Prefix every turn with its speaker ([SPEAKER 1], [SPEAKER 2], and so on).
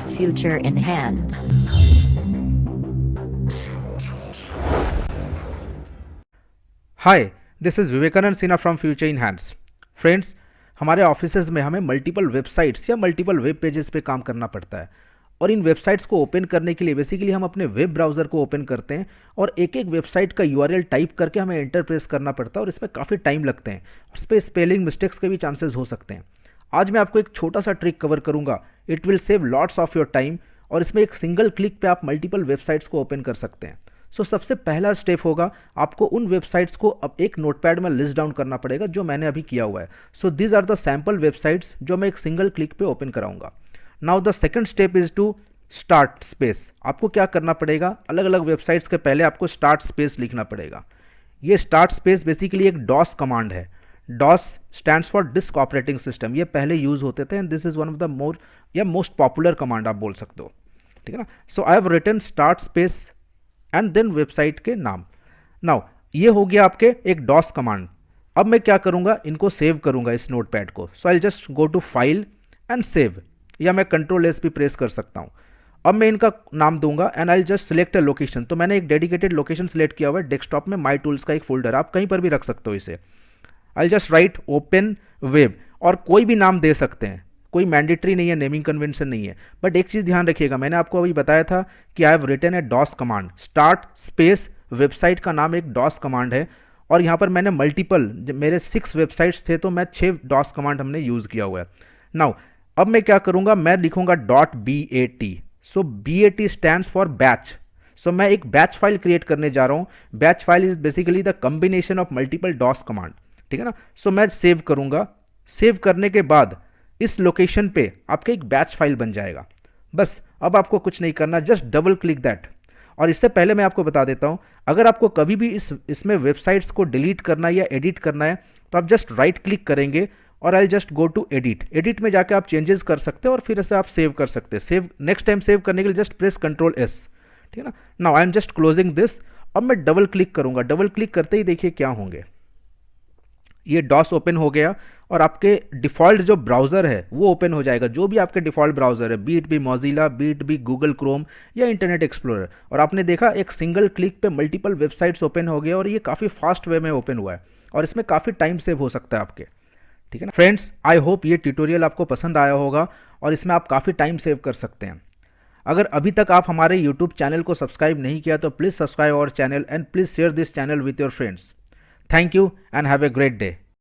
[SPEAKER 1] Future in hands.
[SPEAKER 2] Hi, this is Vivekananda Sinha from future in hands. Friends, हमारे offices में हमें multiple websites या multiple web pages पे काम करना पड़ता है और इन वेबसाइट्स को ओपन करने के लिए बेसिकली हम अपने वेब ब्राउज़र को ओपन करते हैं और एक एक वेबसाइट का यूआरएल टाइप करके हमें एंटर प्रेस करना पड़ता है और इसमें काफ़ी टाइम लगते हैं और इस पर स्पेलिंग मिस्टेक्स के भी चांसेस हो सकते हैं। आज मैं आपको एक छोटा सा ट्रिक कवर करूंगा। It will save lots of your time और इसमें एक सिंगल क्लिक पे आप मल्टीपल वेबसाइट्स को ओपन कर सकते हैं। सबसे पहला स्टेप होगा, आपको उन वेबसाइट्स को अब एक नोटपैड में लिस्ट डाउन करना पड़ेगा जो मैंने अभी किया हुआ है। These are the sample websites जो मैं एक सिंगल क्लिक पे ओपन कराऊंगा। Now the second step is to start space. आपको क्या करना पड़ेगा, अलग अलग वेबसाइट्स के पहले आपको स्टार्ट स्पेस लिखना पड़ेगा। ये स्टार्ट स्पेस बेसिकली एक डॉस कमांड है। DOS stands for disk operating system. ये पहले यूज होते थे and this is one of the more या मोस्ट पॉपुलर कमांड आप बोल सकते हो, ठीक है ना। So I have written start space and then website के नाम। नाउ ये हो गया आपके एक डॉस कमांड। अब मैं क्या करूंगा, इनको सेव करूंगा इस नोटपैड को। So I just go to file and save, या मैं कंट्रोल एस भी प्रेस कर सकता हूं। अब मैं इनका नाम दूंगा and I just select a location. तो मैंने एक डेडिकेटेड लोकेशन सिलेक्ट किया हुआ है डेस्कटॉप में, माई टूल्स का एक फोल्डर, आप कहीं पर भी रख सकते हो इसे। I just right open web, और कोई भी नाम दे सकते हैं, कोई मैंडेटरी नहीं है, नेमिंग कन्वेंशन नहीं है। बट एक चीज़ ध्यान रखिएगा, मैंने आपको अभी बताया था कि I have written a DOS command. Start space website का नाम एक डॉस कमांड है और यहाँ पर मैंने मल्टीपल, मेरे 6 वेबसाइट्स थे तो मैं 6 डॉस कमांड हमने यूज़ किया हुआ है। नाउ अब मैं क्या करूँगा, मैं लिखूँगा .bat। So BAT stands for batch. So मैं एक बैच फाइल क्रिएट करने जा रहा हूँ। Batch file is basically the combination of multiple DOS command, ठीक है ना। सो मैं सेव करूँगा। सेव करने के बाद इस लोकेशन पे आपका एक बैच फाइल बन जाएगा। बस अब आपको कुछ नहीं करना, जस्ट डबल क्लिक दैट। और इससे पहले मैं आपको बता देता हूँ, अगर आपको कभी भी इसमें वेबसाइट्स को डिलीट करना है या एडिट करना है तो आप जस्ट राइट क्लिक करेंगे और I just go to edit. Edit में जाकर आप चेंजेस कर सकते हैं और फिर इसे आप सेव कर सकते हैं। सेव नेक्स्ट टाइम सेव करने के लिए जस्ट प्रेस कंट्रोल एस, ठीक है ना। Now I am just closing this. अब मैं डबल क्लिक करूंगा। डबल क्लिक करते ही देखिए क्या होंगे, ये डॉस ओपन हो गया और आपके डिफ़ॉल्ट जो ब्राउज़र है वो ओपन हो जाएगा। जो भी आपके डिफ़ॉल्ट ब्राउज़र है, be it be Mozilla, be it be Google Chrome या इंटरनेट एक्सप्लोरर, और आपने देखा एक सिंगल क्लिक पे मल्टीपल वेबसाइट्स ओपन हो गया और ये काफ़ी फास्ट वे में ओपन हुआ है और इसमें काफ़ी टाइम सेव हो सकता है आपके, ठीक है ना। फ्रेंड्स, आई होप ये ट्यूटोरियल आपको पसंद आया होगा और इसमें आप काफ़ी टाइम सेव कर सकते हैं। अगर अभी तक आप हमारे यूट्यूब चैनल को सब्सक्राइब नहीं किया तो please subscribe our channel and please share this channel with your friends. Thank you and have a great day.